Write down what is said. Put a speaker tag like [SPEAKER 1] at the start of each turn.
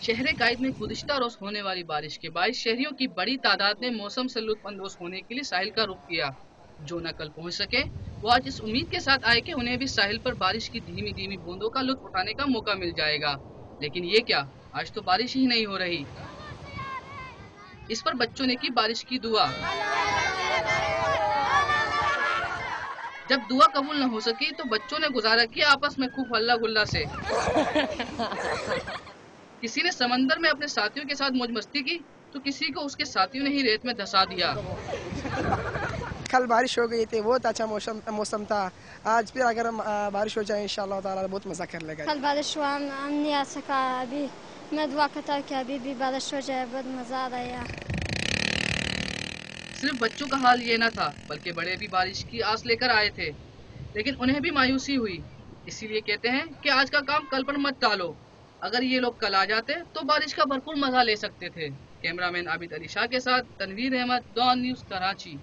[SPEAKER 1] शहर कायद में गुज़िश्ता रोज होने वाली बारिश के बाद शहरियों की बड़ी तादाद ने मौसम से लुत्फअंदोज होने के लिए साहिल का रुख किया। जो न कल पहुंच सके वो आज इस उम्मीद के साथ आए कि उन्हें भी साहिल पर बारिश की धीमी धीमी बूंदों का लुत्फ उठाने का मौका मिल जाएगा। लेकिन ये क्या, आज तो बारिश ही नहीं हो रही। इस पर बच्चों ने की बारिश की दुआ। जब दुआ कबूल न हो सकी तो बच्चों ने गुजारा किया आपस में खूब हल्ला गुल्ला से। किसी ने समंदर में अपने साथियों के साथ मौज मस्ती की तो किसी को उसके साथियों ने ही रेत में धंसा दिया।
[SPEAKER 2] कल बारिश हो गई थी, बहुत अच्छा मौसम था। आज फिर अगर बारिश हो जाए इंशाअल्लाह ताला बहुत मजा कर लेगा।
[SPEAKER 3] कल बारिश हुआ, हमने आ सका। अभी मैं दुआ करता हूँ कि अभी भी बारिश हो जाए, बहुत मजा आ रहा है।
[SPEAKER 1] सिर्फ बच्चों का हाल ये न था बल्कि बड़े भी बारिश की आस लेकर आए थे, लेकिन उन्हें भी मायूसी हुई। इसीलिए कहते हैं कि आज का काम कल पर मत टालो। अगर ये लोग कल आ जाते तो बारिश का भरपूर मजा ले सकते थे। कैमरामैन आबिद अली शाह के साथ तनवीर अहमद, डॉन न्यूज़, कराची।